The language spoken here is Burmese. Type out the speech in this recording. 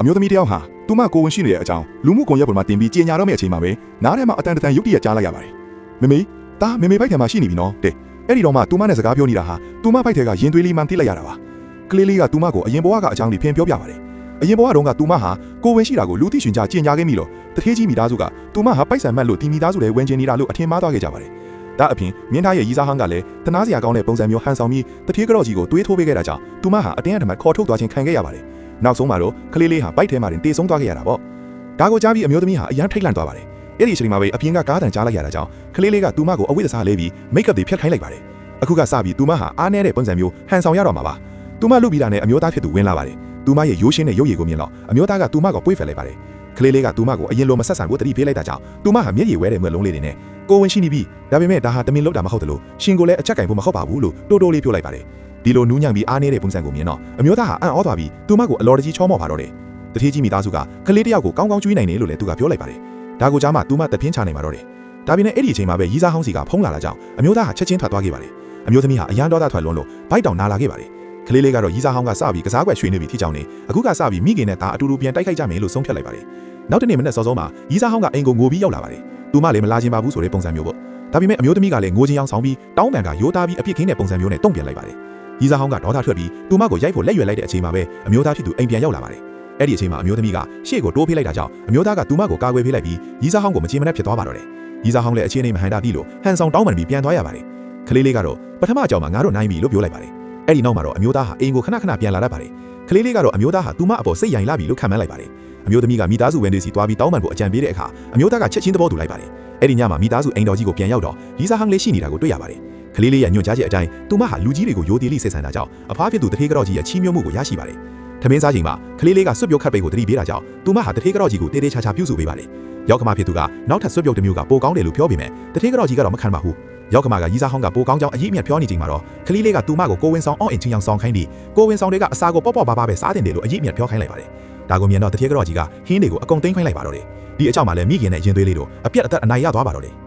မျိုးသမီးတယောက်ဟာသူမကိုဝင်ရှိနေတဲ့အကြောင်းလူမှုကွန်ရက်ပေါ်မှာတင်ပြီးကြေညာတော့မယ့်အချိန်မှာပဲနားထဲမှာအတန်တန်ရုတ်တရက်ကြားလိုက်ရပါတယ်။မေတာမေဘိုက်ထဲမှာရှိနေပြီနော်တဲ့အဲ့ဒီတော့မှသူမနဲ့စကားပြောနေတာဟာသူမဘိုက်ထဲကရင်သွေးလေးမှန်သိလိုက်ရတာပါ။ကလေးလေးကသူမကိုအရင်ဘဝကအကြောင်းတွေဖင်ပြောပြပါတယ်။အရင်ဘဝတုန်းကသူမဟာကိုဝင်ရှိတာကိုလူသိရှင်ကြားကြေညာခဲ့မိလို့တထေးကြီးမိသားစုကသူမဟာပိုက်ဆံမှတ်လို့တီမိသားစုတွေဝင်ကျင်နေတာလို့အထင်မှားသွားခဲ့ကြပါတယ်။ဒါအပြင်မြင်းသားရဲ့ရီစားဟန်းကလည်းတနာစရာကောင်းတဲ့ပုံစံမျိုးဟန်ဆောင်ပြီးတထေးကြော့ကြီးကိုတွေးထိုးပေးခဲ့တာကြောင့်သူမဟာအတင်းအဓမ္မခေါ်ထုတ်သွားခြင်းခံခဲ့ရပါတယ်။နောက်ဆုံးမှာတော့ကလေးလေးဟာဘိုက်ထဲမှာတင်တေဆုံးသွားခဲ့ရတာပေါ့။ဒါကိုကြားပြီးအမျိုးသမီးဟာအရန်ထိတ်လန့်သွားပါတယ်။အဲ့ဒီအချိန်မှာပဲအပြင်ကကားတန်ကြားလိုက်ရတာကြောင့်ကလေးလေးကသူမကိုအဝိဒ္ဒစားလေးပြီးမိတ်ကပ်တွေဖျက်ခိုင်းလိုက်ပါတယ်။အခုကစပြီးသူမဟာအားနည်းတဲ့ပုံစံမျိုးဟန်ဆောင်ရတော့မှာပါ။သူမလူပြီးတာနဲ့အမျိုးသားဖြစ်သူဝင်လာပါတယ်။သူမရဲ့ရိုးရှင်းတဲ့ရုပ်ရည်ကိုမြင်တော့အမျိုးသားကသူမကိုပွေ့ဖက်လိုက်ပါတယ်။ကလေးလေးကသူမကိုအရင်လိုမဆက်ဆံဖို့တတိပေးလိုက်တာကြောင့်သူမဟာမျက်ရည်ဝဲတဲ့မျက်လုံးလေးတွေနဲ့ကိုဝင်ရှိနေပြီဒါပေမဲ့ဒါဟာတမင်လောက်တာမဟုတ်တယ်လို့ရှင်ကိုလည်းအချက်ကင်ဖို့မဟုတ်ပါဘူးလို့တိုးတိုးလေးပြောလိုက်ပါတယ်။ဒီလိုနူးညံ့ပြီးအားနည်းတဲ့ပုံစံကိုမြင်တော့အမျိုးသားဟာအံ့ဩသွားပြီးသူမကိုအလော်တကြီးချောမော့ပါတော့တယ်။တထေးကြီးမိသားစုကကလေးတယောက်ကိုကောင်းကောင်းကျွေးနိုင်တယ်လို့လည်းသူကပြောလိုက်ပါတယ်။ဒါကိုကြားမှသူမတပြင်းချနိုင်ပါတော့တယ်။ဒါပေမဲ့အဲ့ဒီအချိန်မှာပဲရီးစားဟောင်းစီကဖုံးလာတာကြောင့်အမျိုးသားဟာချက်ချင်းထွက်သွားခဲ့ပါတယ်။အမျိုးသမီးဟာအရန်ဒေါသထွက်လွန်းလို့ဘိုက်တောင်နာလာခဲ့ပါတယ်။ကလေးလေးကတော့ရီးစားဟောင်းကစပြီးကစားကွက်ရွှေနေပြီထိကြောင်နေအခုကစပြီးမိခင်နဲ့သားအတူတူပြန်တိုက်ခိုက်ကြမယ်လို့ဆုံးဖြတ်လိုက်ပါတယ်။နောက်တနေ့မနေ့စောစောမှာရီးစားဟောင်းကအိမ်ကိုငိုပြီးရောက်လာပါတယ်။သူမလည်းမလာချင်ပါဘူးဆိုတဲ့ပုံစံမျိုးပေါ့။ဒါပေမဲ့အမျိုးသမီးကလည်းငိုချင်အောင်ဆောင်ပြီးတောင်းပန်ကရိုးသားပြီးအပြစ်ခင်းတဲ့ပုံစံမျိုးနဲ့တုံ့ပြန်လိုက်ပါတယ်။ရီးစားဟောင်းကဒေါသထွက်ပြီးသူမကိုရိုက်ဖို့လက်ရွယ်လိုက်တဲ့အချိန်မှာပဲအမျိုးသားဖြစ်သူအိမ်ပြန်ရောက်လာပါတယ်။အဲ့ဒီအချိန်မှာအမျိုးသမီးကရှေ့ကိုတိုးဖေးလိုက်တာကြောင့်အမျိုးသားကသူမကိုကာကွယ်ဖေးလိုက်ပြီးရီးစားဟောင်းကိုမချေမနှက်ဖြစ်သွားပါတော့တယ်။ရီးစားဟောင်းလည်းအခြေအနေမဟန်တာပြီးလို့ဟန်ဆောင်တောင်းပန်ပြီးပြန်သွားရပါတယ်။ကလေးလေးကတော့ပထမအကြောင်းမှာငါတို့နိုင်ပြီလို့ပြောလိုက်ပါတယ်။အဲ့ဒီနောက်မှာတော့အမျိုးသားဟာအိမ်ကိုခဏခဏပြန်လာတတ်ပါတယ်။ကလေးလေးကတော့အမျိုးသားဟာသူမအပေါ်စိတ်ရိုင်လာပြီလို့ခံမှန်းလိုက်ပါတယ်။အမျိုးသမီးကမိသားစုဝင်တွေစီသွားပြီးတောင်းပန်ဖို့အကြံပေးတဲ့အခါအမျိုးသားကချက်ချင်းသဘောတူလိုက်ပါတယ်။အဲ့ဒီညမှာမိသားစုအိမ်တော်ကြီးကိုပြန်ရောက်တော့ရီးစားဟောင်းလေးရှိနေတာကိုတွေ့ရပါတယ်။ကလေးလေးရဲ့ညွှန်ကြားချက်အတိုင်းသူမဟာလူကြီးတွေကိုယိုသေးလိဆက်ဆံတာကြောင့်အဖွားဖြစ်သူတထေးကြော့ကြီးရဲ့ချီးမြှောက်မှုကိုရရှိပါတယ်။ထမင်းစားချိန်မှာကလေးလေးကဆွတ်ပြုတ်ခတ်ပိတ်ကိုတတိပေးတာကြောင့်သူမဟာတထေးကြော့ကြီးကိုတေးသေးချာချာပြုစုပေးပါတယ်။ယောက်ကမဖြစ်သူကနောက်ထပ်ဆွတ်ပြုတ်တစ်မျိုးကပိုကောင်းတယ်လို့ပြောပေမဲ့တထေးကြော့ကြီးကတော့မခံပါဘူး။ယောက်ကမကရီးစားဟောင်းကပိုကောင်းကြောင်းအရေးအမြတ်ပြောနေချိန်မှာတော့ကလေးလေးကသူမကိုကိုဝင်ဆောင်အောင်အင်ချင်းချောင်ဆောင်ခိုင်းပြီးကိုဝင်ဆောင်တွေကအစာကိုပေါ့ပေါ့ပါပါပဲစားတင်တယ်လို့အရေးအမြတ်ပြောခိုင်းလိုက်ပါတယ်။ဒါကိုမြင်တော့တထေးကြော့ကြီးကဟင်းတွေကိုအကုန်သိမ်းခိုင်းလိုက်ပါတော့တယ်။ဒီအကြောင်းမှလည်းမိခင်နဲ့ရင်သွေးလေးတို့အပြက်အသက်အနိုင်ရသွားပါတော့တယ်။